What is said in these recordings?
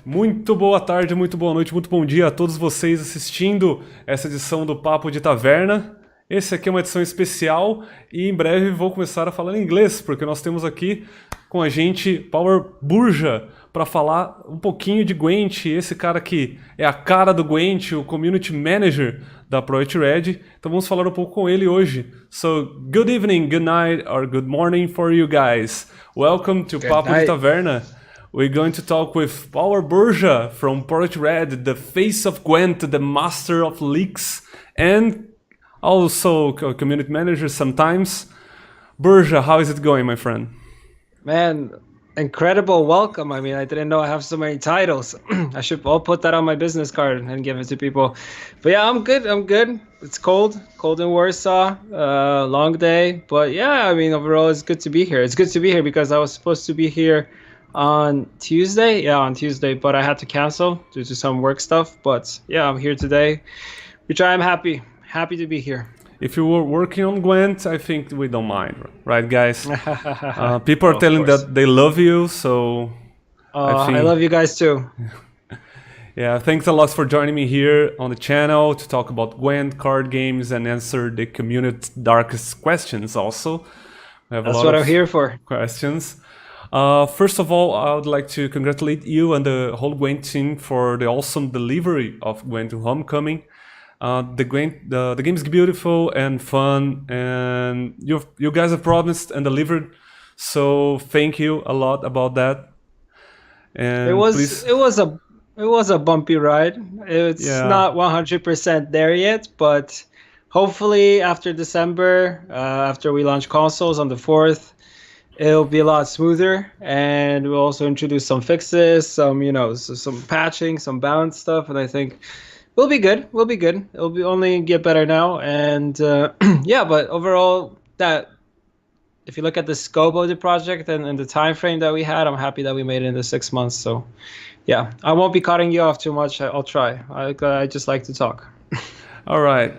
muito boa tarde, muito boa noite, muito bom dia a todos vocês assistindo essa edição do Papo de Taverna. Esse aqui é uma edição especial e em breve vou começar a falar em inglês, porque nós temos aqui com a gente Pawel Burza para falar um pouquinho de Gwent, esse cara que é a cara do Gwent, o Community Manager da Project Red. Então vamos falar um pouco com ele hoje. So, good evening, good night or good morning for you guys. Welcome to Papo de Taverna. We're going to talk with Pawel Burza from Project Red, the face of Gwent, the master of leaks, and also community manager sometimes. Burza, how is it going, my friend? Man, incredible welcome. I mean, I didn't know I have so many titles. I'll put that on my business card and give it to people. But yeah, I'm good. It's cold in Warsaw, long day. But yeah, I mean, overall, it's good to be here. It's good to be here because I was supposed to be here on Tuesday. Yeah, on Tuesday, but I had to cancel due to some work stuff. But yeah, I'm here today, which I am happy to be here. If you were working on Gwent, I think we don't mind, right, guys? People are telling that they love you, so I love you guys too. Yeah, thanks a lot for joining me here on the channel to talk about Gwent card games and answer the community's darkest questions also. That's what I'm here for. Questions. First of all, I would like to congratulate you and the whole Gwent team for the awesome delivery of Gwent to Homecoming. The game is beautiful and fun, and you guys have promised and delivered. So thank you a lot about that. And it was a bumpy ride. It's not 100% there yet, but hopefully after December, after we launch consoles on the 4th, it'll be a lot smoother, and we'll also introduce some fixes, some patching, some balance stuff, and I think we'll be good. It'll only get better now, and yeah. But overall, that if you look at the scope of the project and the time frame that we had, I'm happy that we made it in the 6 months. So, yeah, I won't be cutting you off too much. I'll try. I just like to talk. All right.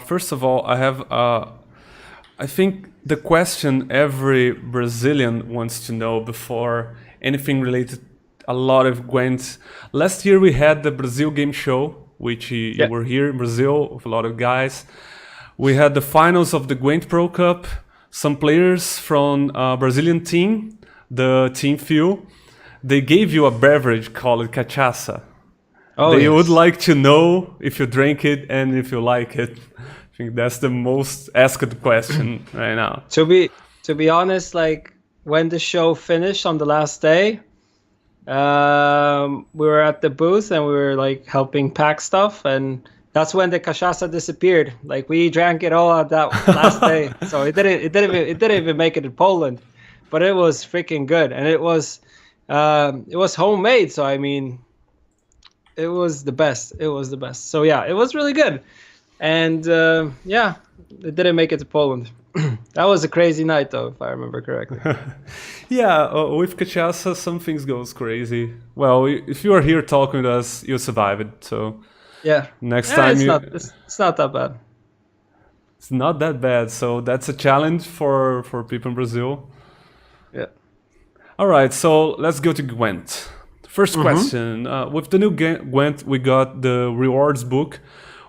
First of all, I have. I think the question every Brazilian wants to know before anything related a lot of Gwent. Last year we had the Brazil Game Show, which you were here in Brazil with a lot of guys. We had the finals of the Gwent Pro Cup. Some players from Brazilian team, the Team Fuel, they gave you a beverage called cachaça. They would like to know if you drank it and if you like it. I think that's the most asked question right now. To be honest, like when the show finished on the last day, we were at the booth and we were like helping pack stuff, and that's when the cachaça disappeared. Like we drank it all at that last day, so it didn't even make it in Poland, but it was freaking good, and it was homemade. So I mean, it was the best. So yeah, it was really good, and yeah, it didn't make it to Poland. That was a crazy night, though, if I remember correctly. Yeah, with cachaça, some things goes crazy. Well, if you are here talking to us, you survive it. So yeah, next time it's not that bad. It's not that bad. So that's a challenge for people in Brazil. Yeah. All right, so let's go to Gwent. First question: with the new Gwent, we got the rewards book,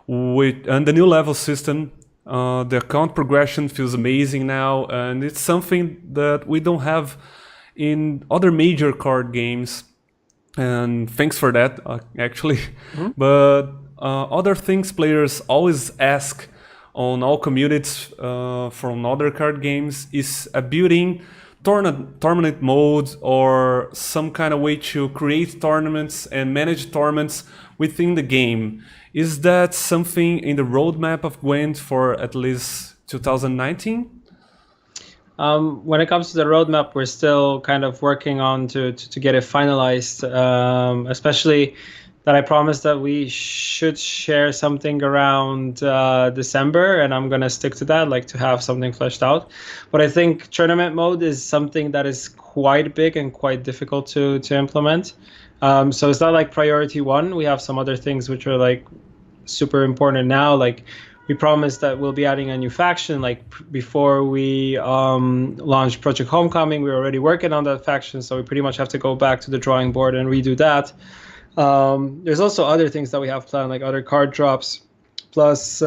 and the new level system. The account progression feels amazing now, and it's something that we don't have in other major card games, and thanks for that, actually. But other things players always ask on all communities from other card games is a building tournament mode or some kind of way to create tournaments and manage tournaments within the game. Is that something in the roadmap of Gwent for at least 2019? When it comes to the roadmap, we're still kind of working on to get it finalized, especially that I promised that we should share something around December, and I'm going to stick to that, like to have something fleshed out. But I think tournament mode is something that is quite big and quite difficult to implement. So it's not like priority one. We have some other things which are like super important now, like we promised that we'll be adding a new faction. Like before we launched Project Homecoming, we were already working on that faction, so we pretty much have to go back to the drawing board and redo that. There's also other things that we have planned, like other card drops, plus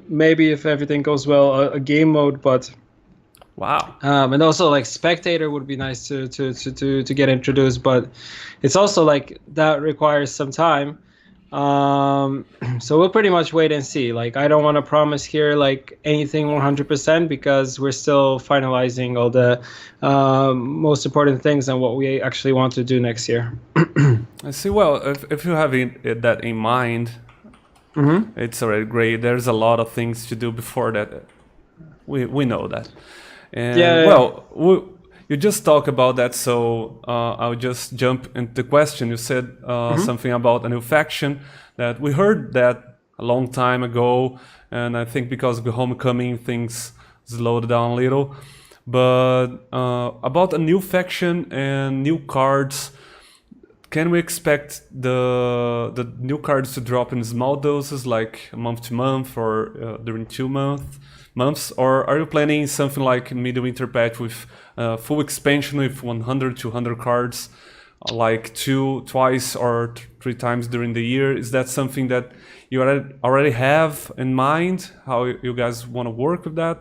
maybe if everything goes well, a game mode. But wow. And also like spectator would be nice to get introduced, but it's also like that requires some time. So we'll pretty much wait and see. Like I don't want to promise here like anything 100% because we're still finalizing all the most important things and what we actually want to do next year. I see. Well, if you have that in mind, it's already great. There's a lot of things to do before that. We know that. And you just talk about that, so I'll just jump into the question. You said something about a new faction that we heard that a long time ago, and I think because of the Homecoming things slowed down a little. But about a new faction and new cards, can we expect the new cards to drop in small doses, like month to month or during 2 months, or are you planning something like midwinter patch with full expansion with 100, 200 cards, like twice or 3 times during the year? Is that something that you already have in mind? How you guys want to work with that?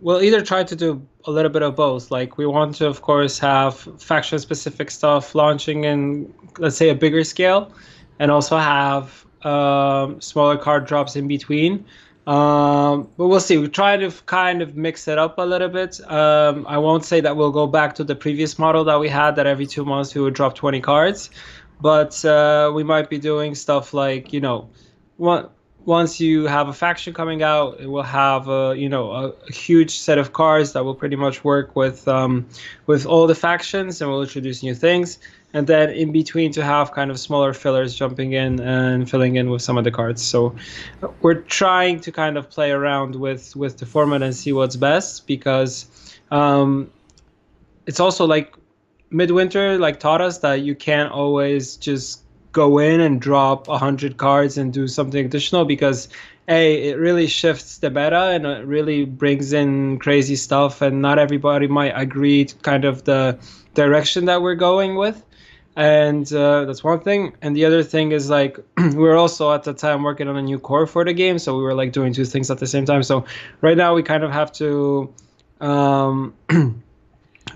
We'll either try to do a little bit of both. Like we want to, of course, have faction-specific stuff launching in, let's say, a bigger scale, and also have smaller card drops in between. But we'll see. We try to kind of mix it up a little bit. I won't say that we'll go back to the previous model that we had, that every 2 months we would drop 20 cards. But we might be doing stuff like, once you have a faction coming out, it will have a huge set of cards that will pretty much work with all the factions, and we'll introduce new things. And then in between to have kind of smaller fillers jumping in and filling in with some of the cards. So we're trying to kind of play around with the format and see what's best, because it's also like Midwinter taught us that you can't always just go in and drop 100 cards and do something additional, because it really shifts the meta and it really brings in crazy stuff, and not everybody might agree to kind of the direction that we're going with. And that's one thing. And the other thing is like we were also at the time working on a new core for the game, so we were like doing 2 things at the same time. So right now we kind of have to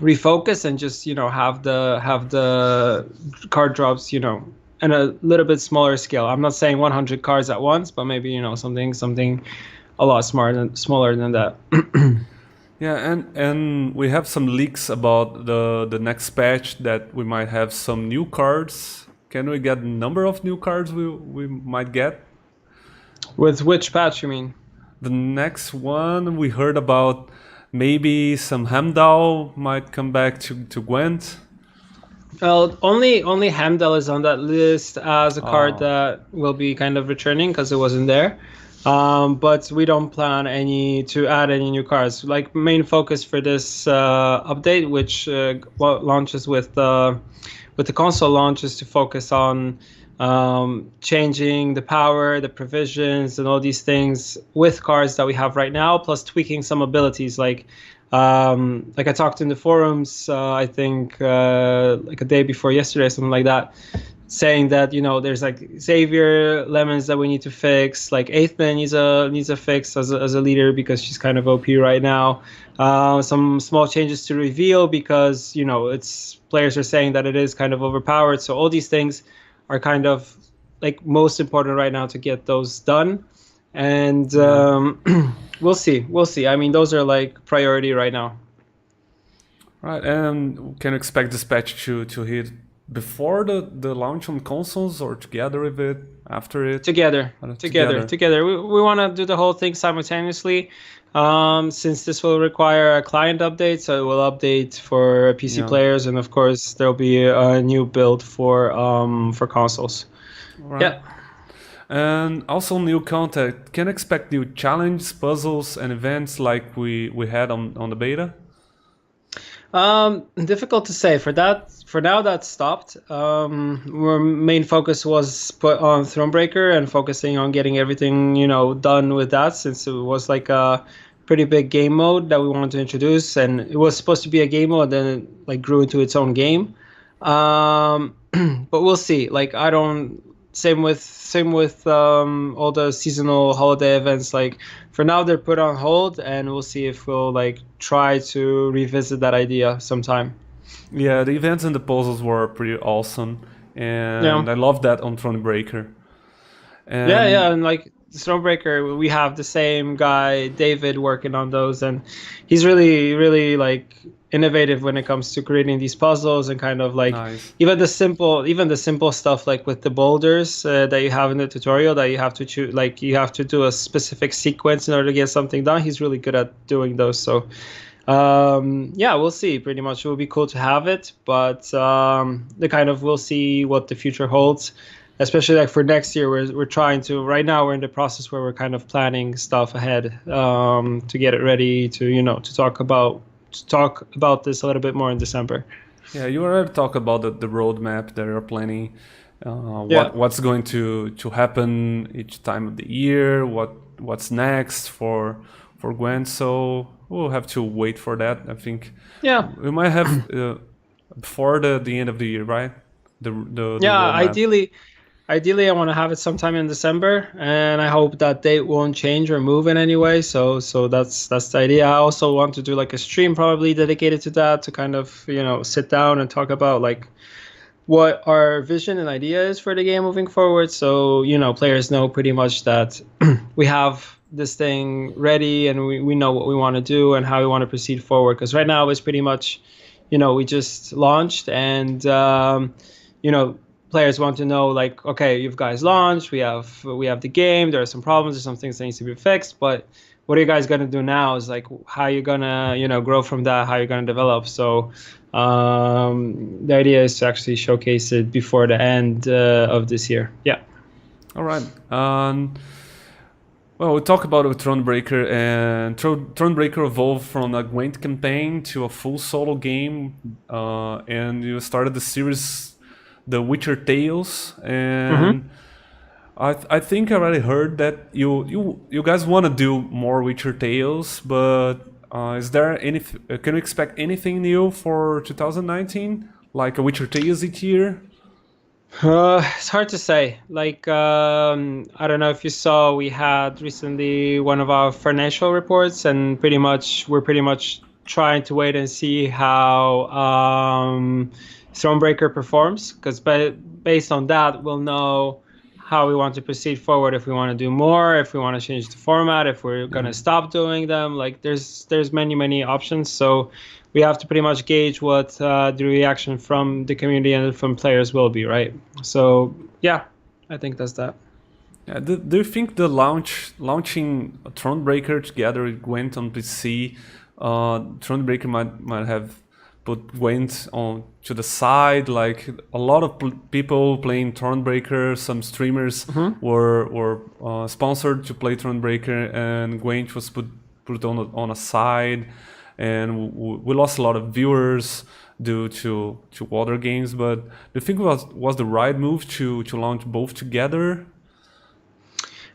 refocus and just have the card drops in a little bit smaller scale. I'm not saying 100 cards at once, but maybe something a lot smaller than that. Yeah, and we have some leaks about the next patch that we might have some new cards. Can we get a number of new cards we might get? With which patch you mean? The next one we heard about, maybe some Heimdall might come back to Gwent. Well, only Heimdall is on that list as a card that will be kind of returning because it wasn't there. But we don't plan to add any new cards. Like main focus for this update, which launches with the console launch, is to focus on changing the power, the provisions, and all these things with cards that we have right now, plus tweaking some abilities. Like I talked in the forums, I think like a day before yesterday, something like that, saying that there's like Xavier Lemons that we need to fix. Like Aethman needs a fix as a leader because she's kind of OP right now. Some small changes to reveal because it's players are saying that it is kind of overpowered. So all these things are kind of like most important right now to get those done. And we'll see. I mean, those are like priority right now. Right, and can you expect this patch to hit before the launch on consoles, or together with it, after it? Together. We want to do the whole thing simultaneously, since this will require a client update, so it will update for PC players, and of course there'll be a new build for consoles. Right. Yeah. And also new content. Can expect new challenges, puzzles, and events like we had on the beta? Difficult to say. For that, for now, that stopped. Our main focus was put on Thronebreaker and focusing on getting everything, done with that, since it was like a pretty big game mode that we wanted to introduce, and it was supposed to be a game mode, then it like grew into its own game. But we'll see. Like I don't. Same with all the seasonal holiday events. Like for now, they're put on hold, and we'll see if we'll like try to revisit that idea sometime. Yeah, the events and the puzzles were pretty awesome, and Yeah. I love that on Thronebreaker. Yeah, And and like Stormbreaker, we have the same guy, David, working on those, and he's really, really like innovative when it comes to creating these puzzles and kind of like nice. even the simple stuff like with the boulders that you have in the tutorial that you have to choose, like you have to do a specific sequence in order to get something done. He's really good at doing those. So yeah, we'll see. Pretty much, it will be cool to have it, but the kind of we'll see what the future holds. Especially like for next year, we're trying to. Right now, we're in the process where we're kind of planning stuff ahead to get it ready to talk about this a little bit more in December. Yeah, you already talked about the roadmap that you're planning. Yeah. What's going to happen each time of the year? What's next for Gwent? So we'll have to wait for that. I think Yeah. we might have before the end of the year, right? The Yeah. roadmap. Ideally, I want to have it sometime in December, and I hope that date won't change or move in any way. So that's the idea. I also want to do like a stream probably dedicated to that, to kind of sit down and talk about like what our vision and idea is for the game moving forward. So players know pretty much that we have this thing ready, and we know what we want to do and how we want to proceed forward. Because right now it's pretty much, we just launched, and players want to know like, okay, you guys launched, we have the game, there are some problems, there's some things that needs to be fixed, but what are you guys gonna do now? Is like how you gonna grow from that, how you're gonna develop. So the idea is to actually showcase it before the end of this year. Yeah. All right. Well, we talk about Thronebreaker, and Thronebreaker evolved from a Gwent campaign to a full solo game, and you started the series The Witcher Tales, and I think I already heard that you guys want to do more Witcher Tales, but is there can we expect anything new for 2019, like a Witcher Tales each year? It's hard to say. Like, I don't know if you saw, we had recently one of our financial reports, and we're pretty much trying to wait and see how Thronebreaker performs, because based on that, we'll know how we want to proceed forward. If we want to do more, if we want to change the format, if we're gonna stop doing them. Like, there's many options. So we have to pretty much gauge what the reaction from the community and from players will be, right? So yeah, I think that's that. Yeah, do you think the launching Thronebreaker together with Gwent on PC, Thronebreaker might have put Gwent on to the side? Like a lot of people playing Thronebreaker, some streamers were sponsored to play Thronebreaker, and Gwent was put on a side, and we lost a lot of viewers due to other games. But do you think it was the right move to launch both together?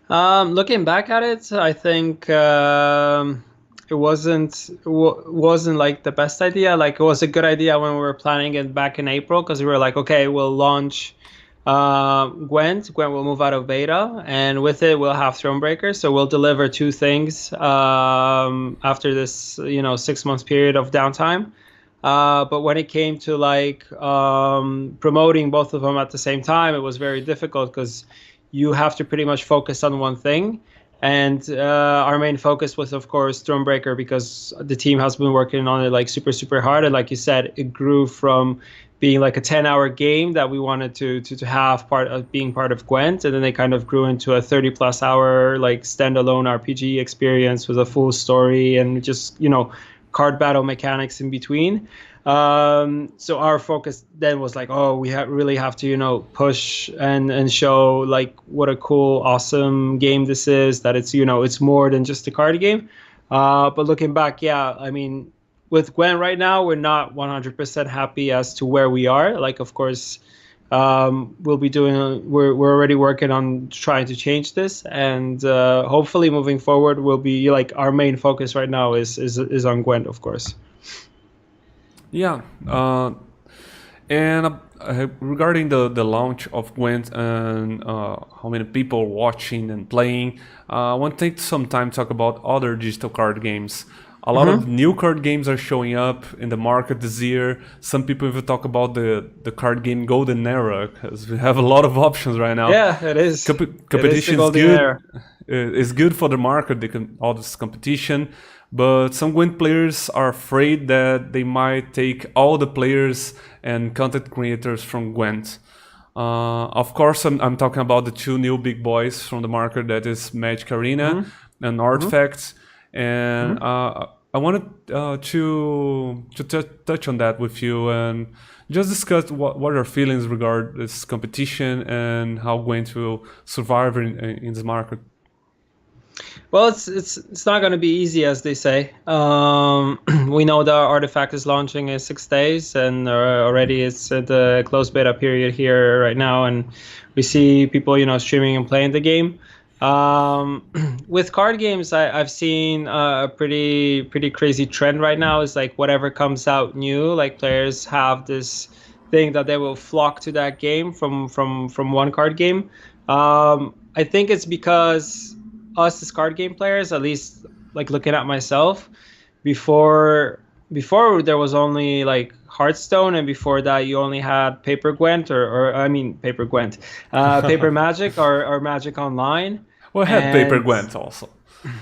Looking back at it, I think it wasn't like the best idea. Like, it was a good idea when we were planning it back in April, because we were like, okay, we'll launch Gwent will move out of beta, and with it we'll have Thronebreaker, so we'll deliver two things after this 6 months period of downtime. But when it came to like promoting both of them at the same time, it was very difficult, because you have to pretty much focus on one thing. And our main focus was, of course, Thronebreaker, because the team has been working on it like super hard. And like you said, it grew from being like a 10-hour game that we wanted to have being part of Gwent, and then they kind of grew into a 30+ hour like standalone RPG experience with a full story and just card battle mechanics in between. So our focus then was like, oh, we really have to push and show like what a cool, awesome game this is, that it's it's more than just a card game. But looking back, yeah, I mean, with Gwent right now, we're not 100% happy as to where we are. Like, of course, we'll be doing. We're already working on trying to change this, and hopefully, moving forward, will be like our main focus right now is on Gwent, of course. Yeah. And regarding the launch of Gwent and how many people watching and playing, I want to take some time to talk about other digital card games. A lot of new card games are showing up in the market this year. Some people even talk about the card game golden era because we have a lot of options right now. Yeah, it is. Competition is good. It's good for the market. They can all this competition. But some Gwent players are afraid that they might take all the players and content creators from Gwent. Of course, I'm talking about the two new big boys from the market, that is Magic Arena and Artifacts. And I wanted to touch on that with you and just discuss what are feelings regarding this competition and how Gwent will survive in this market. Well, it's not going to be easy, as they say. We know that Artifact is launching in 6 days, and already it's at the closed beta period here right now, and we see people, streaming and playing the game. With card games, I've seen a pretty crazy trend right now. Is like whatever comes out new, like players have this thing that they will flock to that game from one card game. I think it's because us as card game players, at least like looking at myself, before there was only like Hearthstone, and before that you only had Paper Gwent Paper Gwent, Paper Magic or Magic Online. Well, I had Paper Gwent also.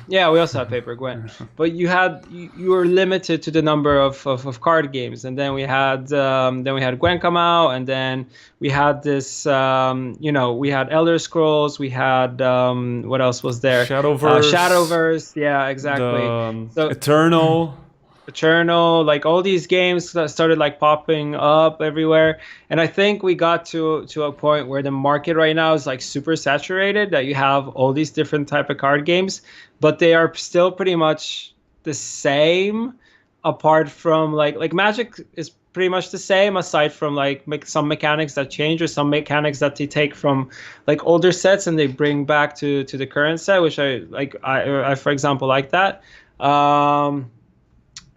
Yeah, we also had Paper Gwent, but you were limited to the number of card games, and then we had Gwent come out, and then we had this we had Elder Scrolls, we had what else was there? Shadowverse, yeah, exactly. So Eternal, like all these games that started like popping up everywhere, and I think we got to a point where the market right now is like super saturated, that you have all these different type of card games, but they are still pretty much the same, apart from like Magic is pretty much the same, aside from like some mechanics that change, or some mechanics that they take from like older sets and they bring back to the current set, which I for example like that.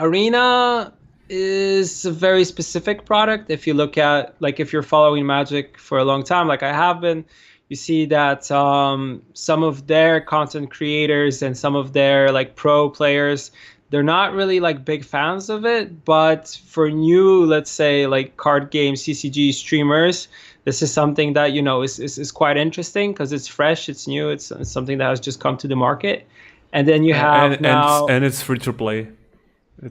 Arena is a very specific product. If you look at, like, if you're following Magic for a long time, like I have been, you see that some of their content creators and some of their like pro players, they're not really like big fans of it. But for new, let's say like card game CCG streamers, this is something that is quite interesting because it's fresh, it's new, it's something that has just come to the market. And then you have and it's free to play.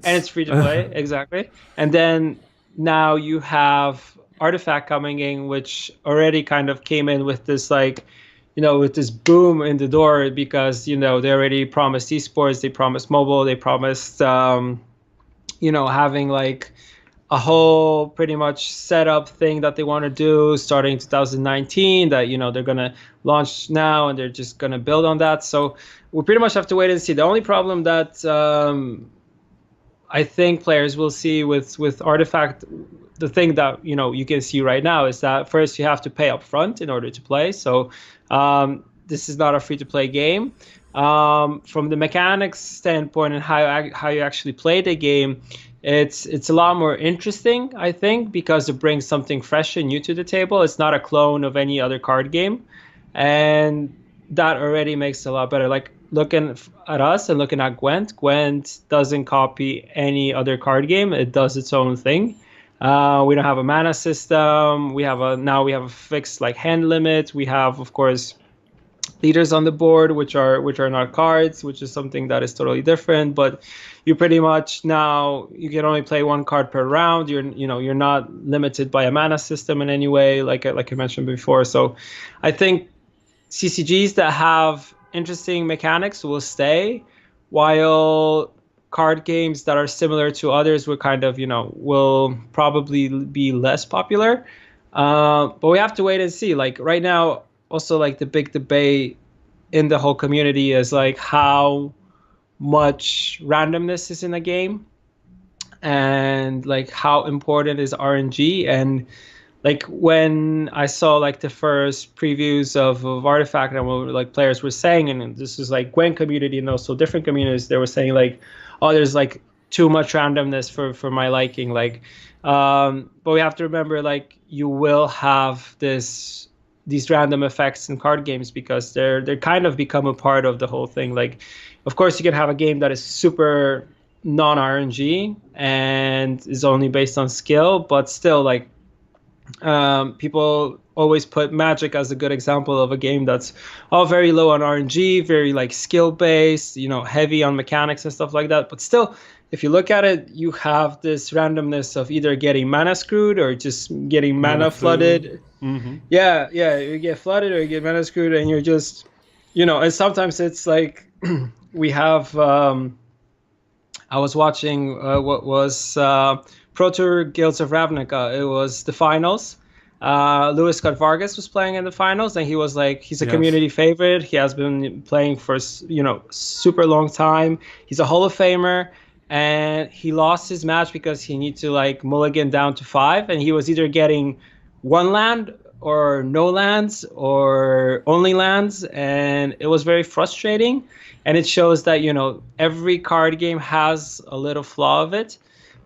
It's free to play, exactly. And then now you have Artifact coming in, which already kind of came in with this with this boom in the door, because they already promised esports, they promised mobile, they promised having like a whole pretty much setup thing that they want to do starting 2019, that they're gonna launch now, and they're just gonna build on that. So we pretty much have to wait and see. The only problem that I think players will see with Artifact, the thing that you can see right now, is that first you have to pay up front in order to play. So this is not a free-to-play game. From the mechanics standpoint and how you actually play the game, it's a lot more interesting, I think, because it brings something fresh and new to the table. It's not a clone of any other card game, and that already makes it a lot better. Like, looking at us and looking at Gwent doesn't copy any other card game. It does its own thing. We don't have a mana system. We have a fixed like hand limit. We have, of course, leaders on the board, which are not cards, which is something that is totally different. But you pretty much now you can only play one card per round. You're not limited by a mana system in any way, like I mentioned before. So I think CCGs that have interesting mechanics will stay, while card games that are similar to others will probably be less popular. But we have to wait and see. Like right now, also like the big debate in the whole community is like how much randomness is in a game. and like how important is RNG. And like when I saw like the first previews of Artifact and what like players were saying, and this is like Gwent community and also different communities, they were saying like, oh, there's like too much randomness for my liking. Like, but we have to remember like you will have these random effects in card games because they're kind of become a part of the whole thing. Like, of course, you can have a game that is super non-RNG and is only based on skill, but still like people always put Magic as a good example of a game that's all very low on RNG, very like skill based, you know, heavy on mechanics and stuff like that. But still, if you look at it, you have this randomness of either getting mana screwed or just getting mana flooded. Mm-hmm. Yeah, you get flooded or you get mana screwed, and you're just, you know, and sometimes it's like we have. I was watching what was Pro Tour Guilds of Ravnica. It was the finals. Louis Scott Vargas was playing in the finals, and he was like, he's a community favorite. He has been playing for, you know, super long time. He's a Hall of Famer, and he lost his match because he needed to like mulligan down to 5, and he was either getting 1 land or no lands or only lands, and it was very frustrating. And it shows that, you know, every card game has a little flaw of it.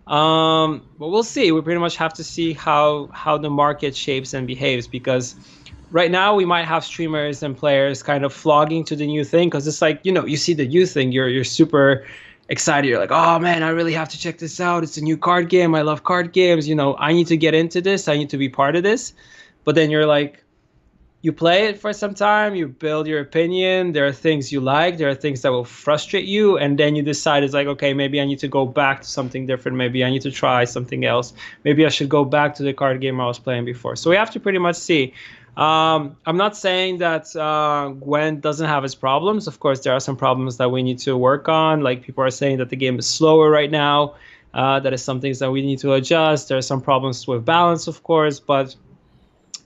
But we'll see. We pretty much have to see how the market shapes and behaves, because right now we might have streamers and players kind of flogging to the new thing, because it's like, you know, you see the new thing, you're super excited. You're like, oh man, I really have to check this out. It's a new card game. I love card games. You know, I need to get into this. I need to be part of this. But then you're like, you play it for some time, you build your opinion, there are things you like, there are things that will frustrate you, and then you decide it's like, okay, maybe I need to go back to something different, maybe I need to try something else, maybe I should go back to the card game I was playing before. So we have to pretty much see. I'm not saying that Gwent doesn't have its problems. Of course, there are some problems that we need to work on. Like people are saying that the game is slower right now. That is some things that we need to adjust. There are some problems with balance, of course, but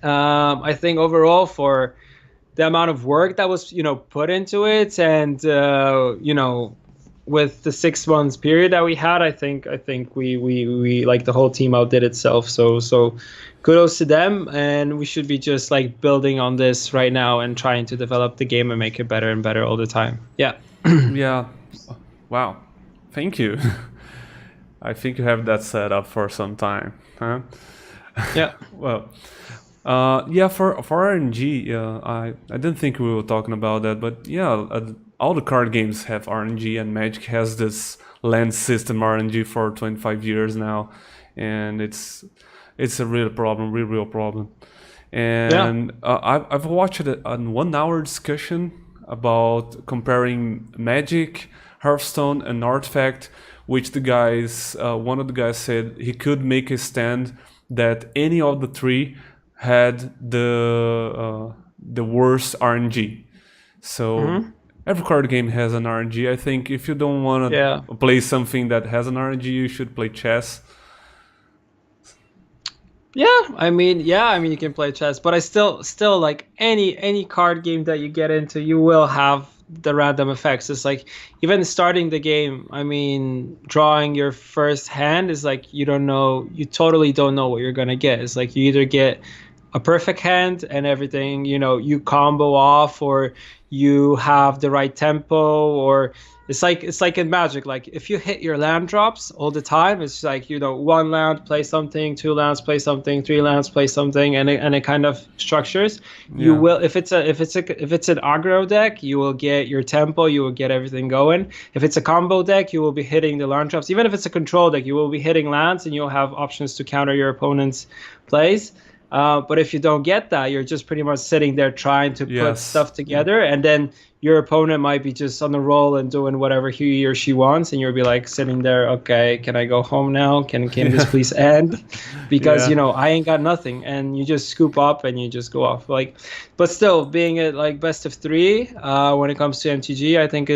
I think overall for the amount of work that was, you know, put into it, and you know, with the 6 months period that we had, I think we like the whole team outdid itself. So kudos to them, and we should be just like building on this right now and trying to develop the game and make it better and better all the time. Yeah. Yeah. Wow. Thank you. I think you have that set up for some time, huh? Yeah. Well. Yeah, for RNG, I didn't think we were talking about that, but yeah, all the card games have RNG, and Magic has this land system RNG for 25 years now, and it's a real problem, real problem. And I've watched a 1 hour discussion about comparing Magic, Hearthstone, and Artifact, which the guys, one of the guys said he could make a stand that any of the 3 had the worst RNG. So every card game has an RNG. I think if you don't want to play something that has an RNG, you should play chess. I mean, you can play chess, but I still like any card game that you get into, you will have the random effects. It's like even starting the game, I mean, drawing your first hand is like you totally don't know what you're gonna get. It's like you either get a perfect hand and everything, you know, you combo off, or you have the right tempo, or it's like in Magic, like if you hit your land drops all the time, it's like, you know, 1 land play something, 2 lands play something, 3 lands play something, and it kind of structures. You will, if it's an aggro deck, you will get your tempo, you will get everything going. If it's a combo deck, you will be hitting the land drops. Even if it's a control deck, you will be hitting lands, and you'll have options to counter your opponent's plays. But if you don't get that, you're just pretty much sitting there trying to put stuff together, and then your opponent might be just on the roll and doing whatever he or she wants, and you'll be like sitting there, okay, can I go home now? Can this please end? Because you know, I ain't got nothing, and you just scoop up and you just go off. Like, but still, being at like best of 3 when it comes to MTG, I think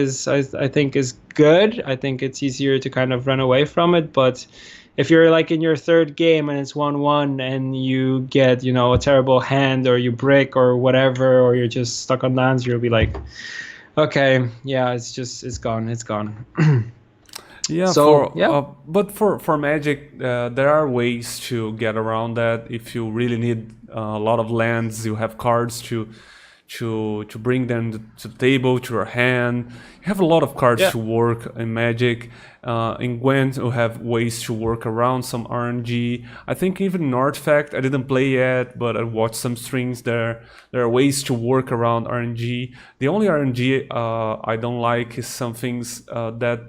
is good. I think it's easier to kind of run away from it, but if you're like in your 3rd game and it's 1-1 and you get, you know, a terrible hand, or you brick or whatever, or you're just stuck on lands, you'll be like, okay, yeah, it's gone. Yeah, So yeah, but for Magic, there are ways to get around that. If you really need a lot of lands, you have cards to bring them to the table, to your hand. You have a lot of cards yeah, to work in Magic. In Gwent, you have ways to work around some RNG. I think even in Artifact, I didn't play yet, but I watched some streams there. There are ways to work around RNG. The only RNG I don't like is some things that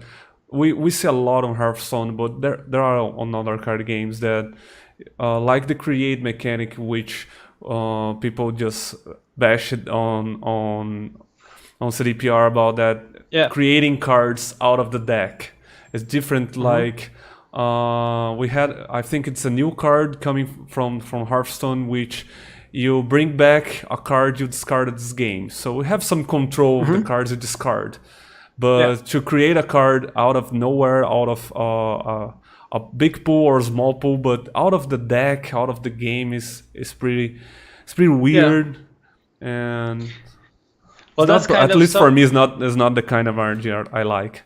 we see a lot on Hearthstone, but there are on other card games that like the create mechanic, which people just bash it on CDPR about that, yeah. creating cards out of the deck. It's different. Hmm. Like we had, I think it's a new card coming from Hearthstone, which you bring back a card you discarded this game. So we have some control of the Hmm. cards you discard. Yeah. But to create a card out of nowhere, out of a big pool or a small pool, but out of the deck, out of the game is pretty Yeah. weird, and Well, it's that's not, kind at of least for so. me, is not the kind of RNG I like.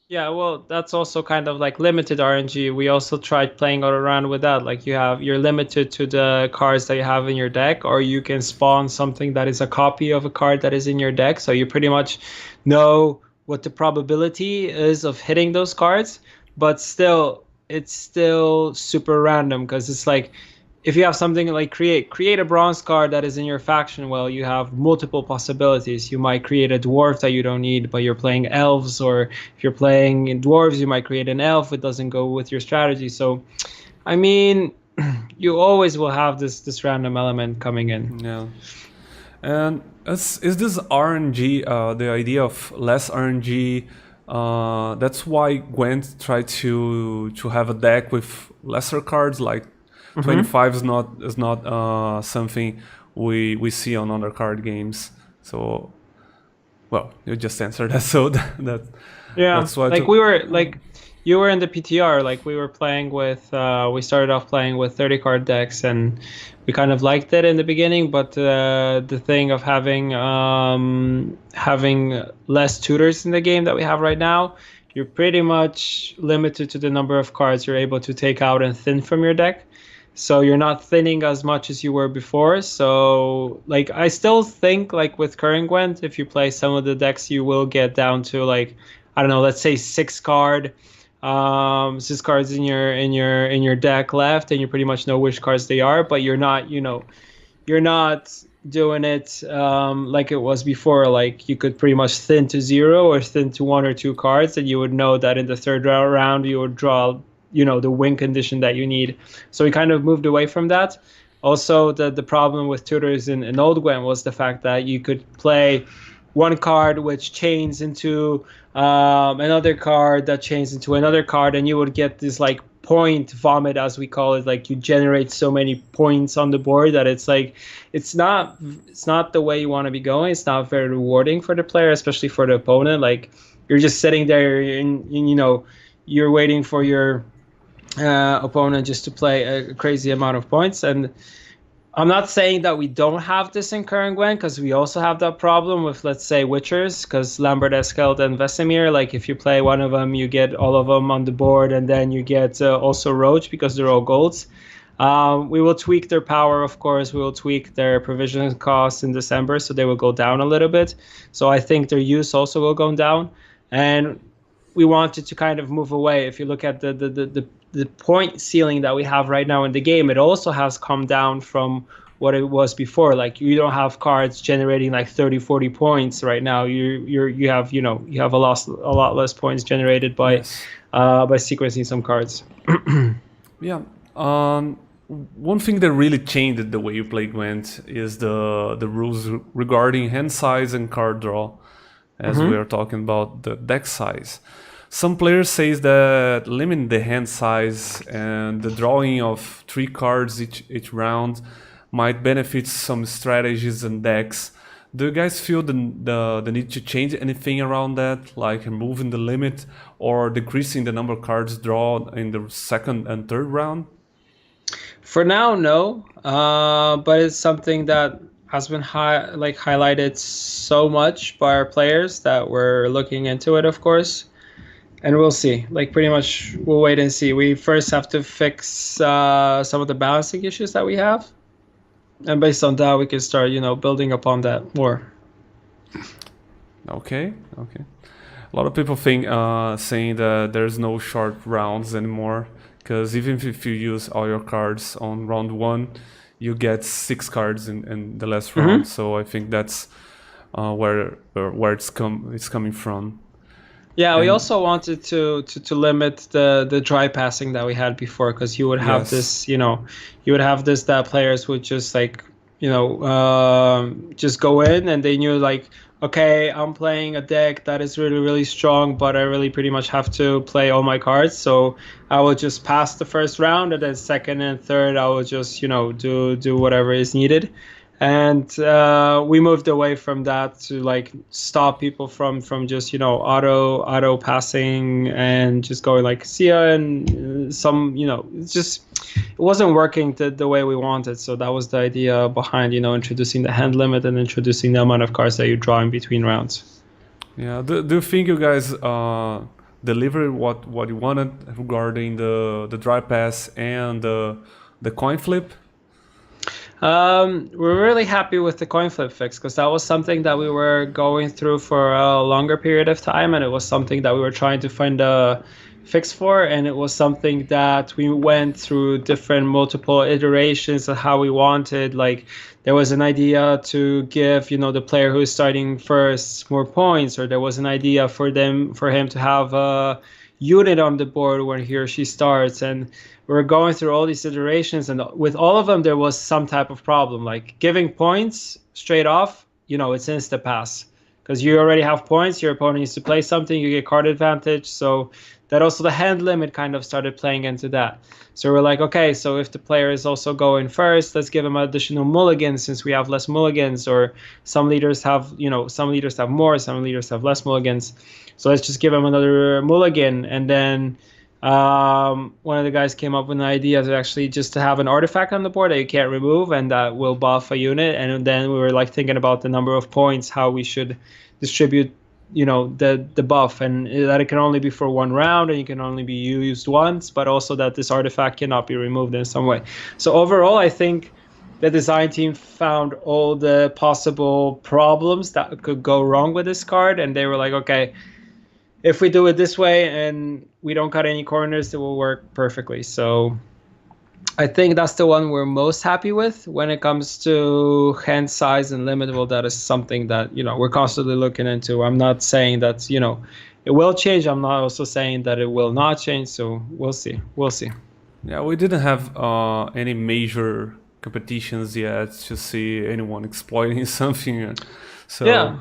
Yeah, well, that's also kind of like limited RNG. We also tried playing around with that. Like you're limited to the cards that you have in your deck, or you can spawn something that is a copy of a card that is in your deck. So you pretty much know what the probability is of hitting those cards, but still, it's still super random because it's like if you have something like create a bronze card that is in your faction, well, you have multiple possibilities. You might create a dwarf that you don't need, but you're playing elves, or if you're playing in dwarves, you might create an elf. It doesn't go with your strategy. So, I mean, you always will have this random element coming in. Yeah, and is this RNG the idea of less RNG? That's why Gwent tried to have a deck with lesser cards, like Hmm. 25 is not something we see on other card games. So, well, you just answered that. So Yeah, that's why. like we were like you were in the PTR. Like we were playing with. We started off playing with 30 card decks, and we kind of liked it in the beginning. But the thing of having less tutors in the game that we have right now, you're pretty much limited to the number of cards you're able to take out and thin from your deck. So you're not thinning as much as you were before. So like I still think like with current Gwent, if you play some of the decks, you will get down to like I don't know, let's say six cards in your deck left, and you pretty much know which cards they are, but you're not doing it like it was before. Like you could pretty much thin to zero or thin to one or two cards, and you would know that in the third round you would draw the win condition that you need. So we kind of moved away from that. Also, the problem with tutors in old Gwen was the fact that you could play one card which chains into another card that chains into another card, and you would get this like point vomit, as we call it. Like you generate so many points on the board that it's like it's not the way you want to be going. It's not very rewarding for the player, especially for the opponent. Like you're just sitting there and you're waiting for your opponent just to play a crazy amount of points. And I'm not saying that we don't have this in current Gwen, because we also have that problem with, let's say, Witchers, because Lambert, Eskeld, and Vesemir, like if you play one of them, you get all of them on the board, and then you get also Roach, because they're all golds. We will tweak their power, of course. We will tweak their provision costs in December, so they will go down a little bit. So I think their use also will go down. And we wanted to kind of move away. If you look at the point ceiling that we have right now in the game, it also has come down from what it was before. Like you don't have cards generating like 30-40 points right now. You have a lot less points generated Yes. by sequencing some cards. Yeah. One thing that really changed the way you play Gwent is the rules regarding hand size and card draw, as we are talking about the deck size. Some players say that limiting the hand size and the drawing of 3 cards each round might benefit some strategies and decks. Do you guys feel the need to change anything around that, like removing the limit or decreasing the number of cards drawn in the second and third round? For now, no. But it's something that has been highlighted so much by our players that we're looking into it, of course. And we'll see. Like pretty much, we'll wait and see. We first have to fix some of the balancing issues that we have, and based on that, we can start, building upon that more. Okay. A lot of people saying that there's no short rounds anymore, because even if you use all your cards on round 1, you get 6 cards in the last round. So I think that's where it's coming from. Yeah, we also wanted to limit the dry passing that we had before, because you would have this, that players would just like, just go in and they knew like, okay, I'm playing a deck that is really, really strong, but I really pretty much have to play all my cards. So I will just pass the first round, and then second and third, I will just, do whatever is needed. And we moved away from that to like stop people from just auto passing and just going like see ya, and some it wasn't working the way we wanted. So that was the idea behind introducing the hand limit and introducing the amount of cards that you draw in between rounds. Yeah. Do you think you guys delivered what you wanted regarding the dry pass and the coin flip? We're really happy with the coin flip fix, because that was something that we were going through for a longer period of time, and it was something that we were trying to find a fix for, and it was something that we went through multiple iterations of how we wanted. Like there was an idea to give the player who is starting first more points, or there was an idea for him to have a unit on the board when he or she starts, and we're going through all these iterations, and with all of them there was some type of problem. Like giving points straight off, it's insta pass, because you already have points, your opponent needs to play something, you get card advantage. So that also the hand limit kind of started playing into that. So we're like, okay, so if the player is also going first, let's give him additional mulligans since we have less mulligans, or some leaders have more, some leaders have less mulligans. So let's just give him another mulligan. And then one of the guys came up with an idea to actually just to have an artifact on the board that you can't remove and that will buff a unit. And then we were like thinking about the number of points, how we should distribute the buff, and that it can only be for one round and it can only be used once, but also that this artifact cannot be removed in some way. So overall, I think the design team found all the possible problems that could go wrong with this card, and they were like, okay, if we do it this way and we don't cut any corners, it will work perfectly. So I think that's the one we're most happy with. When it comes to hand size and limit, well, that is something that we're constantly looking into. I'm not saying that it will change. I'm not also saying that it will not change. So we'll see. Yeah, we didn't have any major competitions yet to see anyone exploiting something. So yeah,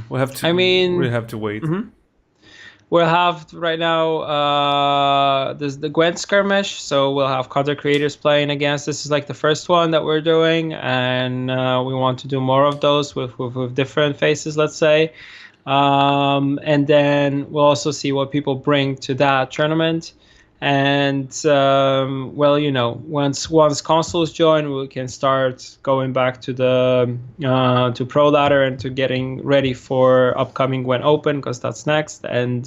we have to. We have to wait. Mm-hmm. We'll have right now there's the Gwent skirmish, so we'll have content creators playing against. This is like the first one that we're doing, and we want to do more of those with different faces, let's say. And then we'll also see what people bring to that tournament. And once consoles join, we can start going back to the to Pro Ladder and to getting ready for upcoming Gwent Open, because that's next. And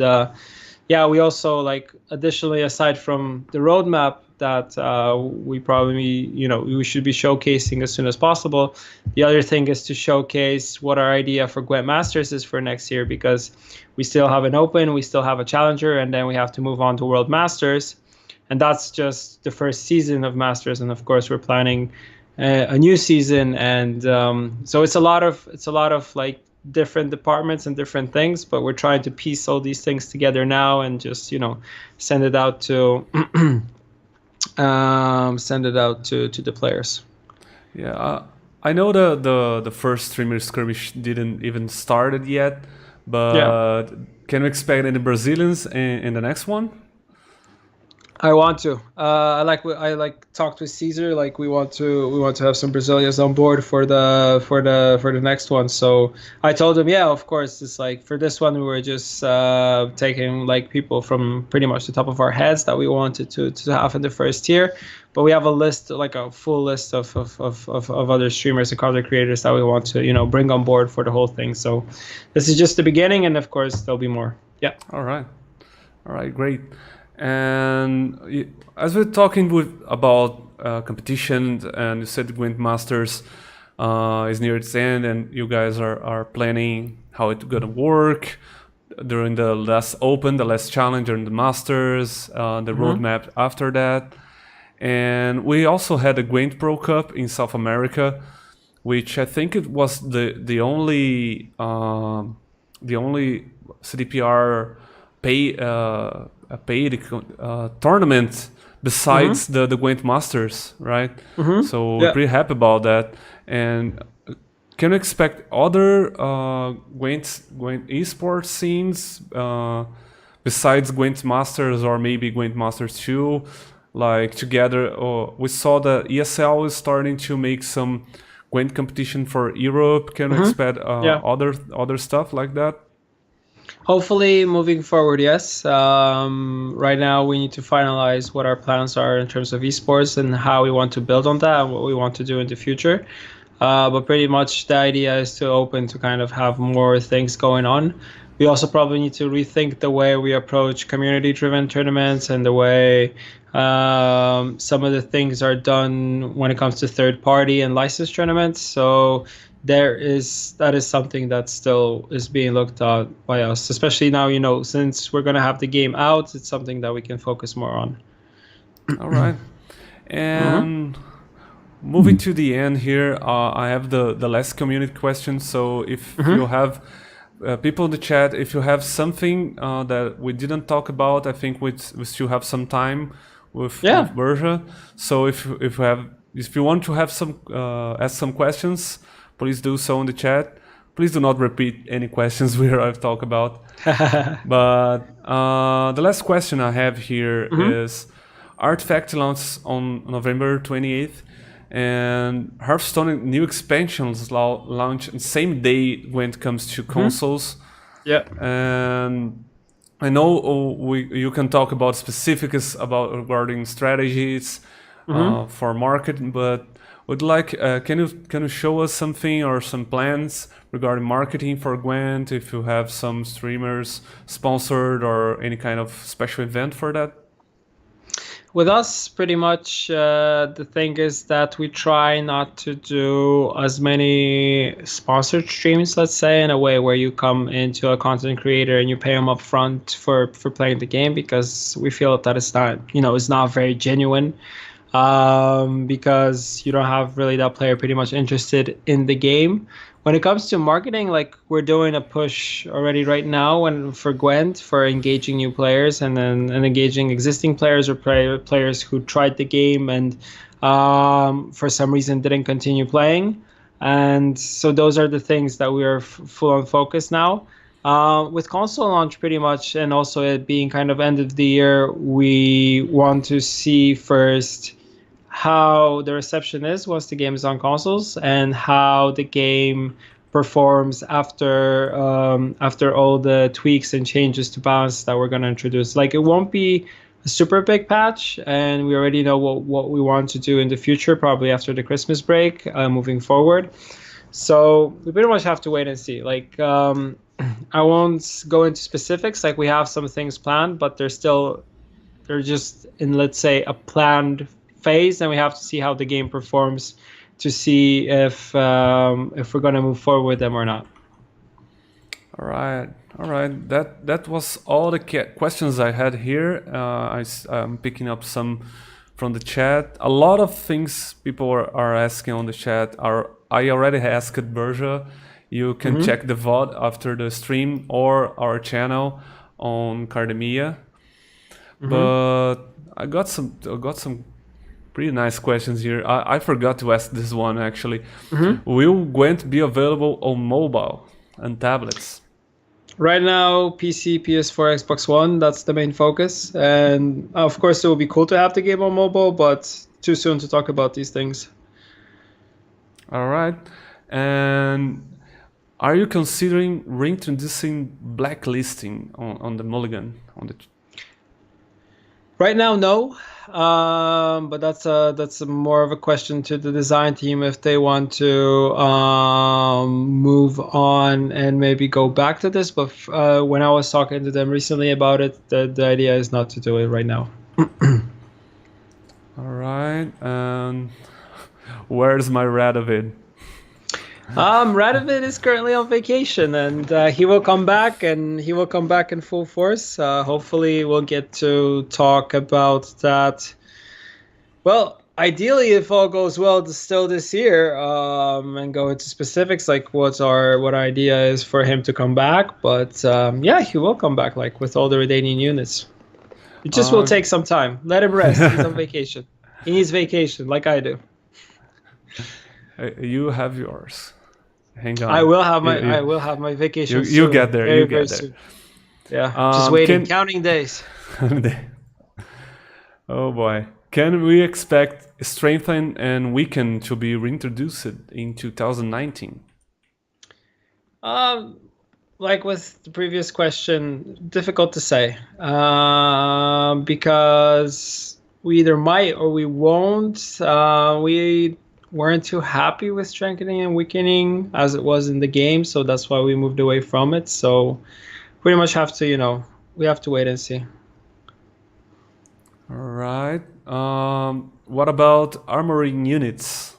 we also additionally, aside from the roadmap that we probably we should be showcasing as soon as possible, the other thing is to showcase what our idea for Gwent Masters is for next year, because we still have an Open, we still have a Challenger, and then we have to move on to World Masters, and that's just the first season of Masters. And of course, we're planning a new season, and so it's a lot of different departments and different things, but we're trying to piece all these things together now and just send it out to the players. Yeah, I know the first streamer skirmish didn't even started yet, but can we expect any Brazilians in the next one? I want to. I talked with Caesar. We want to have some Brazilians on board for the next one. So I told him, yeah, of course. It's for this one we were just taking people from pretty much the top of our heads that we wanted to have in the first tier. But we have a list, a full list of other streamers and content creators that we want to bring on board for the whole thing. So this is just the beginning, and of course there'll be more. Yeah. All right. All right, great. And as we're talking about competition, and you said Gwent Masters is near its end, and you guys are planning how it's gonna work during the last Open, the last challenge during the Masters, the roadmap after that. And we also had a Gwent Pro Cup in South America, which I think it was the only CDPR paid tournament besides the Gwent Masters, right? So we're pretty happy about that. And can we expect other Gwent esports scenes besides Gwent Masters, or maybe Gwent Masters 2? Like together, we saw that ESL is starting to make some Gwent competition for Europe. Can we expect other stuff like that? Hopefully, moving forward, yes. Right now, we need to finalize what our plans are in terms of esports and how we want to build on that and what we want to do in the future. But pretty much the idea is to open to kind of have more things going on. We also probably need to rethink the way we approach community-driven tournaments and the way some of the things are done when it comes to third-party and licensed tournaments. So that is something that still is being looked at by us, especially now, since we're going to have the game out, it's something that we can focus more on. All right. And moving to the end here, I have the last community question. So if you have people in the chat, if you have something that we didn't talk about, I think we still have some time with Burza. So if you want to have some ask some questions, please do so in the chat. Please do not repeat any questions I've talked about. But the last question I have here is Artifact launches on November 28th, and Hearthstone new expansions launch the same day when it comes to consoles. Yeah. And I know you can talk about specifics regarding strategies for marketing, but would like can you show us something or some plans regarding marketing for Gwent, if you have some streamers sponsored or any kind of special event for that? With us, pretty much the thing is that we try not to do as many sponsored streams, let's say, in a way where you come into a content creator and you pay them up front for playing the game, because we feel that it's not, it's not very genuine. Because you don't have really that player pretty much interested in the game. When it comes to marketing, like we're doing a push already right now and for Gwent for engaging new players and engaging existing players or players who tried the game and for some reason didn't continue playing. And so those are the things that we are full on focus now. With console launch pretty much, and also it being kind of end of the year, we want to see first how the reception is once the game is on consoles and how the game performs after all the tweaks and changes to balance that we're going to introduce. Like, it won't be a super big patch, and we already know what we want to do in the future, probably after the Christmas break, moving forward. So we pretty much have to wait and see. Like, I won't go into specifics. Like, we have some things planned, but they're just in, let's say, a planned phase, and we have to see how the game performs to see if we're going to move forward with them or not. All right. That was all the questions I had here. I'm picking up some from the chat. A lot of things people are asking on the chat I already asked Burza. You can check the VOD after the stream or our channel on Cardemia. But I got some pretty nice questions here. I forgot to ask this one actually. Will Gwent be available on mobile and tablets? Right now, PC, PS4, Xbox One, that's the main focus. And of course, it would be cool to have the game on mobile, but too soon to talk about these things. All right. And are you considering reintroducing blacklisting on the Mulligan? Right now, no. But that's more of a question to the design team if they want to move on and maybe go back to this. But when I was talking to them recently about it, the idea is not to do it right now. All right. Where's my Radovid? Radovid is currently on vacation, and he will come back, and he will come back in full force. Hopefully, we'll get to talk about that. Well, ideally, if all goes well, still this year, and go into specifics like what our idea is for him to come back. But yeah, he will come back, like with all the Redanian units. It just will take some time. Let him rest. He's on vacation. He needs vacation, like I do. You have yours. Hang on. I will have my vacation. You get there. Very, you very get there. soon. Yeah, just waiting, counting days. Oh boy. Can we expect Strengthen and Weaken to be reintroduced in 2019? Like with the previous question, difficult to say. Because we either might or we won't. We weren't too happy with Strengthening and Weakening as it was in the game, so that's why we moved away from it. So pretty much have to, we have to wait and see. All right. What about armoring units?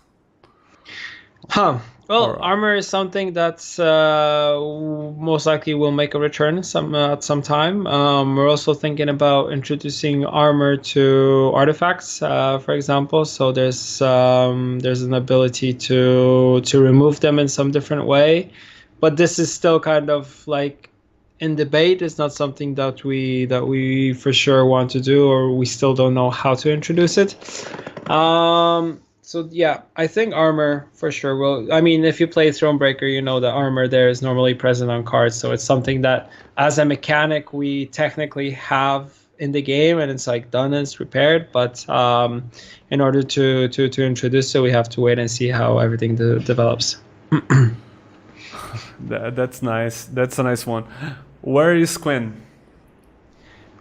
Well, armor is something that's most likely will make a return at some time. We're also thinking about introducing armor to artifacts, for example. So there's an ability to remove them in some different way, but this is still kind of like in debate. It's not something that we for sure want to do, or we still don't know how to introduce it. So yeah, I think armor for sure will. I mean, if you play Thronebreaker, you know that armor there is normally present on cards. So it's something that, as a mechanic, we technically have in the game, and it's like done and it's prepared. But in order to introduce it, we have to wait and see how everything develops. That's nice. That's a nice one. Where is Quen?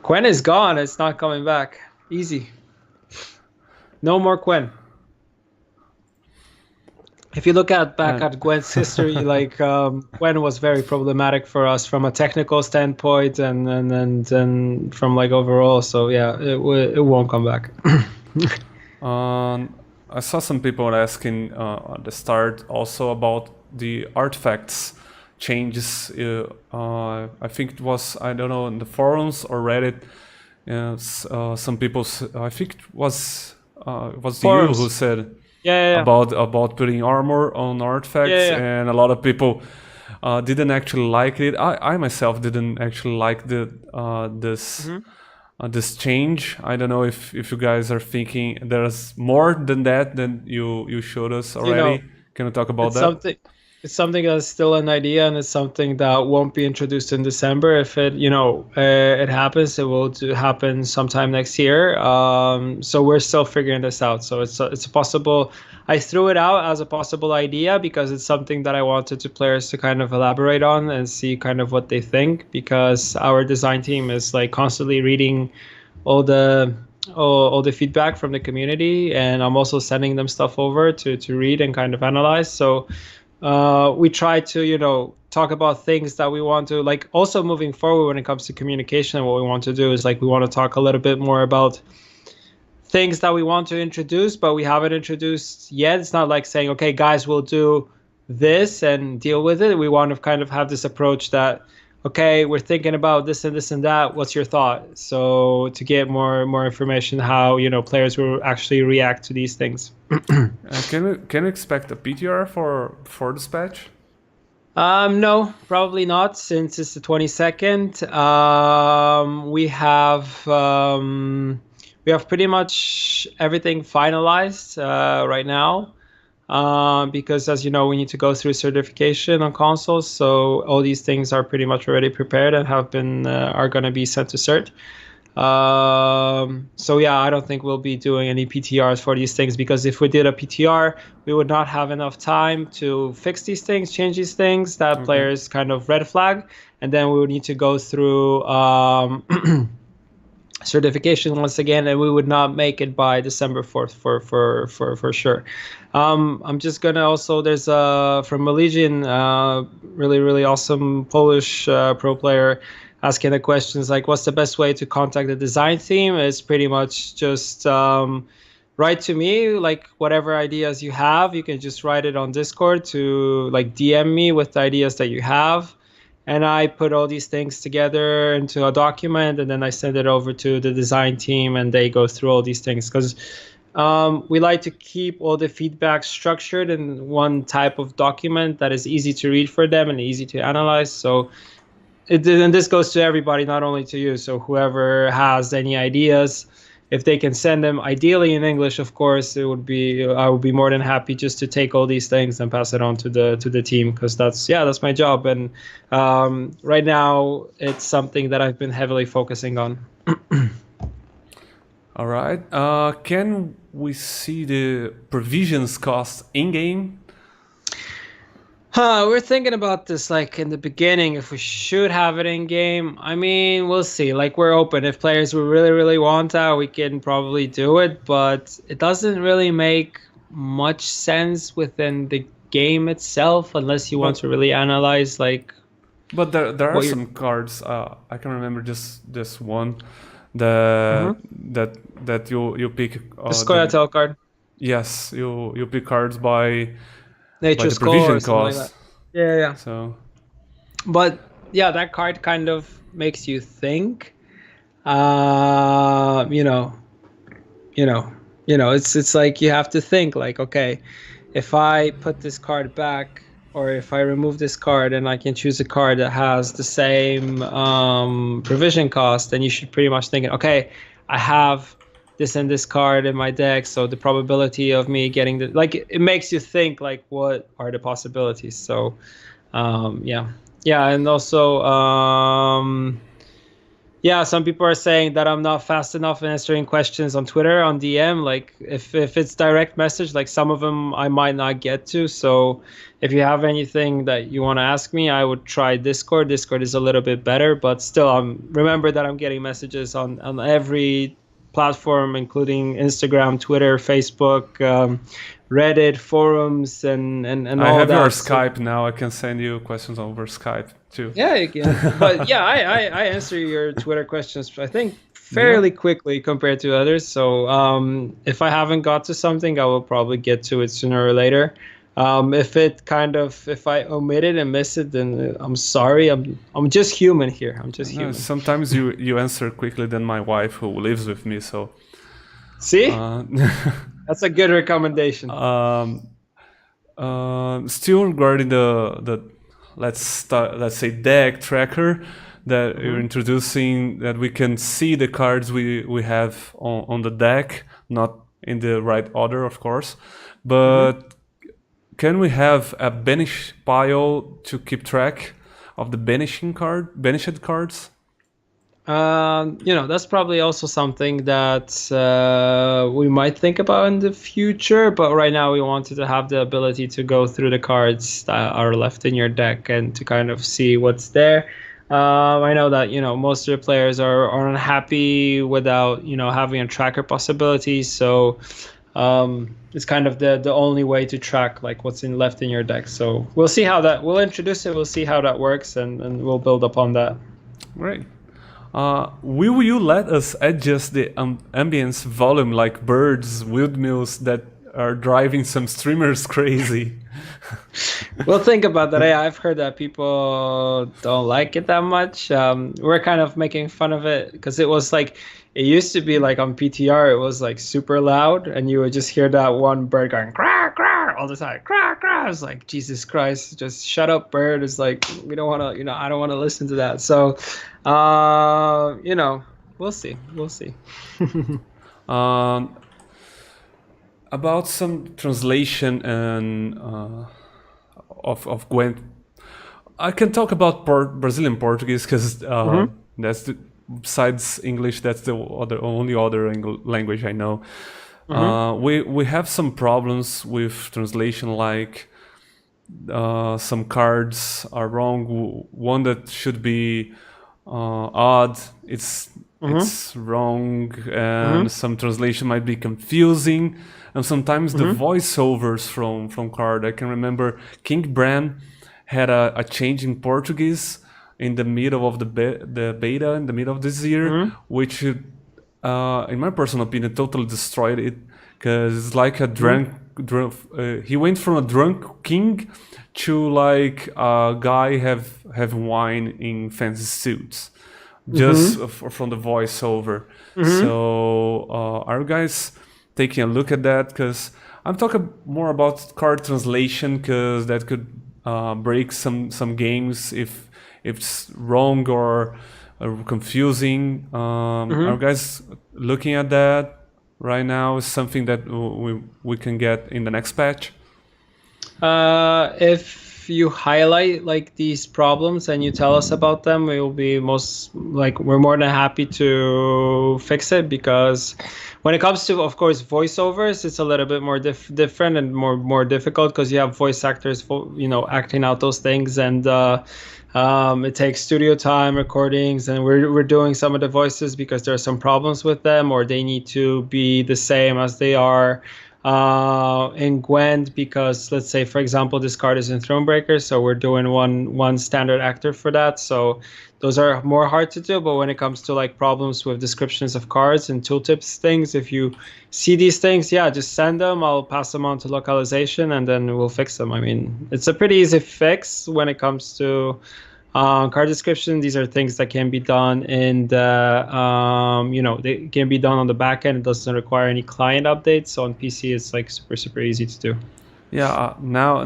Quen is gone. It's not coming back. Easy. No more Quen. If you look back at Gwent's history, like Gwen was very problematic for us from a technical standpoint and from like overall. So yeah, it won't come back. I saw some people asking at the start also about the artifacts changes. I think it was, I don't know, in the forums or Reddit. Some people, I think it was you who said. Yeah. About putting armor on artifacts, and a lot of people didn't actually like it. I myself didn't actually like this change. I don't know if you guys are thinking there's more than that than you showed us already. Can you talk about that? It's something that's still an idea, and it's something that won't be introduced in December. If it, it happens, it will happen sometime next year. So we're still figuring this out. So it's a possible. I threw it out as a possible idea because it's something that I wanted the players to kind of elaborate on and see kind of what they think. Because our design team is like constantly reading all the feedback from the community, and I'm also sending them stuff over to read and kind of analyze. So. We try to, talk about things that we want to, like, also moving forward when it comes to communication. What we want to do is, like, we want to talk a little bit more about things that we want to introduce, but we haven't introduced yet. It's not like saying, okay, guys, we'll do this and deal with it. We want to kind of have this approach that, okay, we're thinking about this and this and that. What's your thought? So to get more information, how players will actually react to these things. Can we expect a PTR for this patch? No, probably not, since it's the 22nd. We have pretty much everything finalized right now. Because as you know, we need to go through certification on consoles, so all these things are pretty much already prepared and are going to be sent to cert. So yeah, I don't think we'll be doing any PTRs for these things, because if we did a PTR, we would not have enough time to fix these things, change these things that players kind of red flag, and then we would need to go through certification once again, and we would not make it by December 4th for sure. I'm just gonna also, there's from Maligian, really awesome Polish pro player, asking the questions like, what's the best way to contact the design team? It's pretty much just write to me, like whatever ideas you have, you can just write it on Discord to like DM me with the ideas that you have, and I put all these things together into a document, and then I send it over to the design team, and they go through all these things, because we like to keep all the feedback structured in one type of document that is easy to read for them and easy to analyze. So and this goes to everybody, not only to you. So whoever has any ideas, if they can send them, ideally in English, of course, I would be more than happy just to take all these things and pass it on to the team, because that's my job. And right now it's something that I've been heavily focusing on. All right. Can we see the provisions cost in game? We're thinking about this like in the beginning, if we should have it in game. I mean, we'll see. Like, we're open. If players will really want that, we can probably do it, but it doesn't really make much sense within the game itself unless you want to really analyze like. But there are some cards. I can remember just this one, that you pick. The Scoia'tael card. Yes, you pick cards by Nature's the provision Call or cost. like that. Yeah. So, but yeah, that card kind of makes you think. It's like you have to think like, okay, if I put this card back, or if I remove this card and I can choose a card that has the same provision cost, then you should pretty much think, okay, I have this and this card in my deck, so the probability of me getting it makes you think like, what are the possibilities? So and also some people are saying that I'm not fast enough in answering questions on Twitter, on DM. Like, if it's direct message, like some of them I might not get to. So if you have anything that you want to ask me, I would try Discord. Discord is a little bit better, but still, remember that I'm getting messages on every platform, including Instagram, Twitter, Facebook, Reddit, forums, and all that. I have your Skype now. I can send you questions over Skype too. Yeah, you can. But yeah, I answer your Twitter questions, I think, fairly quickly compared to others. So if I haven't got to something, I will probably get to it sooner or later. If I omit it and miss it, then I'm sorry. I'm just human here. I'm just human. Sometimes you answer quickly than my wife, who lives with me. So see, that's a good recommendation. Still regarding the let's say deck tracker that you're introducing, that we can see the cards we have on the deck, not in the right order, of course, but can we have a banish pile to keep track of the banished cards? That's probably also something that we might think about in the future, but right now we wanted to have the ability to go through the cards that are left in your deck and to kind of see what's there. I know that most of the players are unhappy without having a tracker possibility, so it's kind of the only way to track like what's left in your deck. So we'll see how that, we'll introduce it, we'll see how that works, and we'll build upon that. Great. Will you let us adjust the ambience volume like birds, windmills that are driving some streamers crazy? We'll think about that. Yeah, I've heard that people don't like it that much. We're kind of making fun of it because it was like, it used to be like on PTR, it was like super loud, and you would just hear that one bird going crack crack all the time, crack crack. I was like, Jesus Christ, just shut up, bird. It's like, we don't want to, I don't want to listen to that. So, we'll see. About some translation and of Gwent, I can talk about Brazilian Portuguese because that's besides English, that's the only other language I know. We have some problems with translation, like some cards are wrong. One that should be odd, it's wrong, and some translation might be confusing, and sometimes the voiceovers from card. I can remember King Bran had a change in Portuguese in the middle of the beta in the middle of this year, which in my personal opinion totally destroyed it, because it's like a drunk he went from a drunk king to like a guy have wine in fancy suits, just from the voiceover. So are you guys taking a look at that? Because I'm talking more about card translation, because that could break some games if it's wrong or confusing. Are you guys looking at that right now? Is something that we can get in the next patch? If you highlight like these problems and you tell us about them, we will be we're more than happy to fix it, because when it comes to, of course, voiceovers, it's a little bit more different and more difficult, because you have voice actors, acting out those things, and it takes studio time, recordings, and we're doing some of the voices because there are some problems with them, or they need to be the same as they are in Gwent, because let's say, for example, this card is in Thronebreaker, so we're doing one standard actor for that. So those are more hard to do. But when it comes to like problems with descriptions of cards and tooltips things, if you see these things, just send them. I'll pass them on to localization, and then we'll fix them. I mean, it's a pretty easy fix when it comes to card description. These are things that can be done in the, they can be done on the back end. It doesn't require any client updates. So on PC, it's like super easy to do. Yeah, now I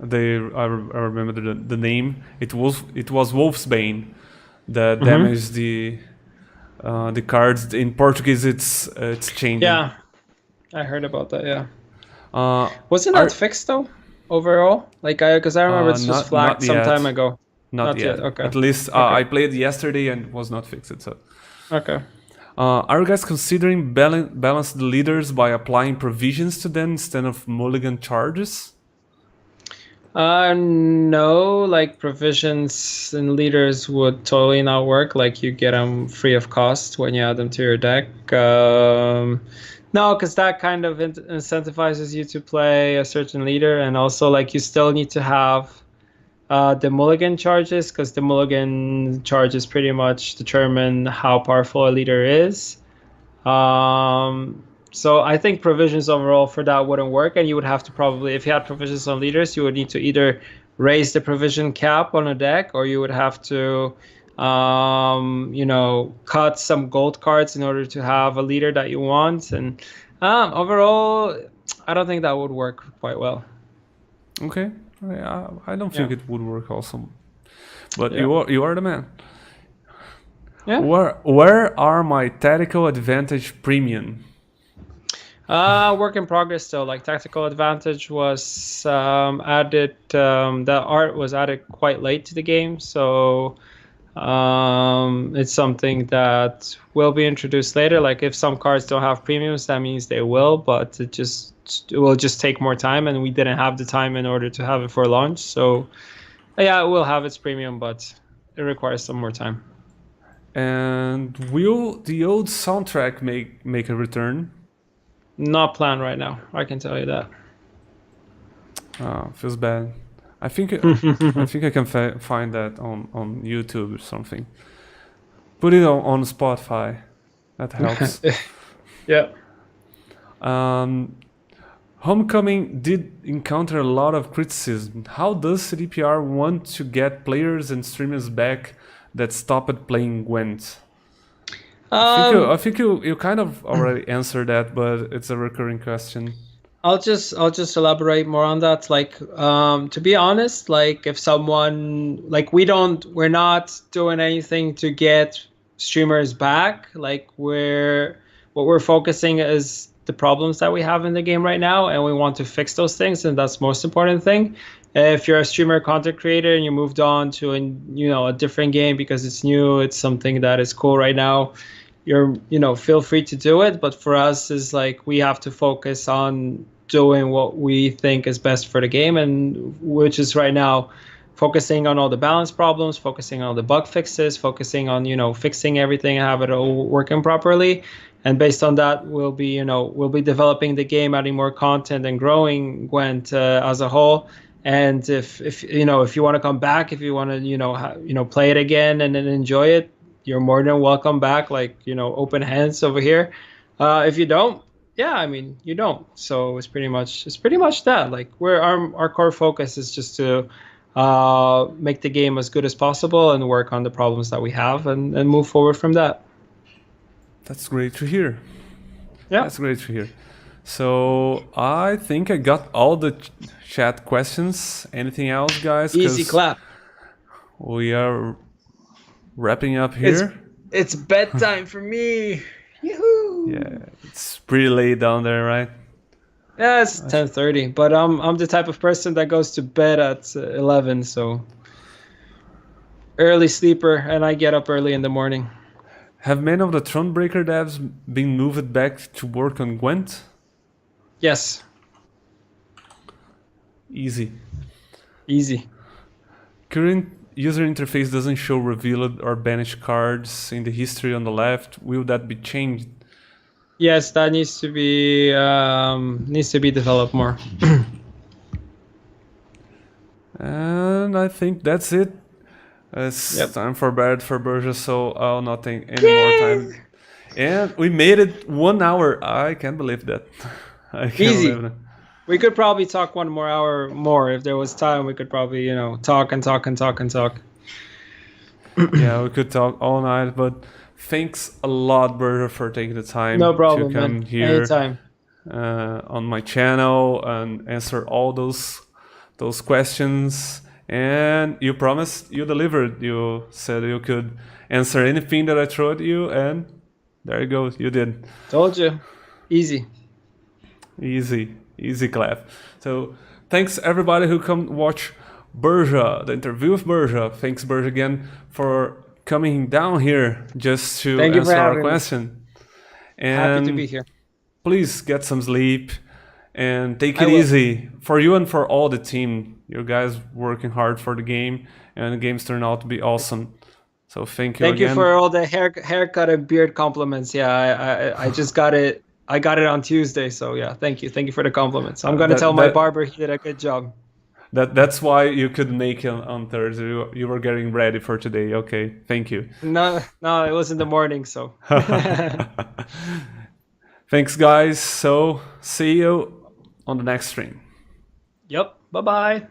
remember the name. It was Wolfsbane that damaged the cards. In Portuguese, it's changing. Yeah, I heard about that. Yeah, wasn't that fixed though overall? Like, because I remember it was flagged some time ago. Not yet. Okay. At least I played yesterday and it was not fixed. So. Okay. Are you guys considering balance the leaders by applying provisions to them instead of mulligan charges? No, like provisions and leaders would totally not work. Like you get them free of cost when you add them to your deck. No, because that kind of incentivizes you to play a certain leader, and also like you still need to have the mulligan charges, because the mulligan charges pretty much determine how powerful a leader is. So I think provisions overall for that wouldn't work, and you would have to probably, if you had provisions on leaders, you would need to either raise the provision cap on a deck, or you would have to, cut some gold cards in order to have a leader that you want. And overall, I don't think that would work quite well. Okay. I don't think it would work also, but you are the man. Yeah. Where are my tactical advantage premium? Work in progress still. Like tactical advantage was added. The art was added quite late to the game, so it's something that will be introduced later. Like if some cards don't have premiums, that means they will, but it will just take more time, and we didn't have the time in order to have it for launch. So it will have its premium, but it requires some more time. And will the old soundtrack make a return? Not planned right now, I can tell you that. Feels bad. I think I can find that on YouTube or something. Put it on Spotify. That helps. Yeah. Homecoming did encounter a lot of criticism. How does CDPR want to get players and streamers back that stopped playing Gwent? I think you kind of already answered that, but it's a recurring question. I'll just elaborate more on that. Like, to be honest, like if someone like we're not doing anything to get streamers back. Like what we're focusing is the problems that we have in the game right now, and we want to fix those things, and that's the most important thing. If you're a streamer content creator and you moved on to a different game because it's new, it's something that is cool right now, feel free to do it. But for us, is like we have to focus on doing what we think is best for the game, and which is right now focusing on all the balance problems, focusing on the bug fixes, focusing on fixing everything and have it all working properly. And based on that, we'll be developing the game, adding more content, and growing Gwent as a whole. And if you want to come back, if you want to play it again and then enjoy it, you're more than welcome back. Like open hands over here. If you don't, yeah, I mean you don't. So it's pretty much that. Like our core focus is just to make the game as good as possible and work on the problems that we have and move forward from that. That's great to hear. Yeah, that's great to hear. So I think I got all the chat questions. Anything else, guys? Easy clap. We are wrapping up here. It's bedtime for me. Yoo-hoo! Yeah, it's pretty late down there, right? Yeah, it's 10:30, but I'm the type of person that goes to bed at 11, so early sleeper, and I get up early in the morning. Have many of the Thronebreaker devs been moved back to work on Gwent? Yes. Easy. Current user interface doesn't show revealed or banished cards in the history on the left. Will that be changed? Yes, that needs to be developed more. And I think that's it. It's time for Burza, so I'll not take any more time. And we made it 1 hour. I can't believe that. I can't believe it. We could probably talk 1 more hour more if there was time. We could probably, talk and talk and talk and talk. Yeah, we could talk all night, but thanks a lot, Burza, for taking the time no problem, to come man. here Anytime. On my channel and answer all those questions. And you promised, you delivered. You said you could answer anything that I threw at you, and there you go. You did. Told you. Easy clap. So thanks everybody who come watch Burza, the interview with Burza. Thanks Burza again for coming down here just to answer our question. And happy to be here. Please get some sleep and take it easy for you and for all the team. You guys working hard for the game, and the games turn out to be awesome. So thank you again. Thank you for all the haircut and beard compliments. Yeah, I just got it. I got it on Tuesday, so yeah, thank you for the compliments. I'm gonna tell my barber he did a good job. That's why you couldn't make it on Thursday. You were getting ready for today. Okay, thank you. No, it was in the morning, so. Thanks, guys. So see you on the next stream. Yep. Bye-bye.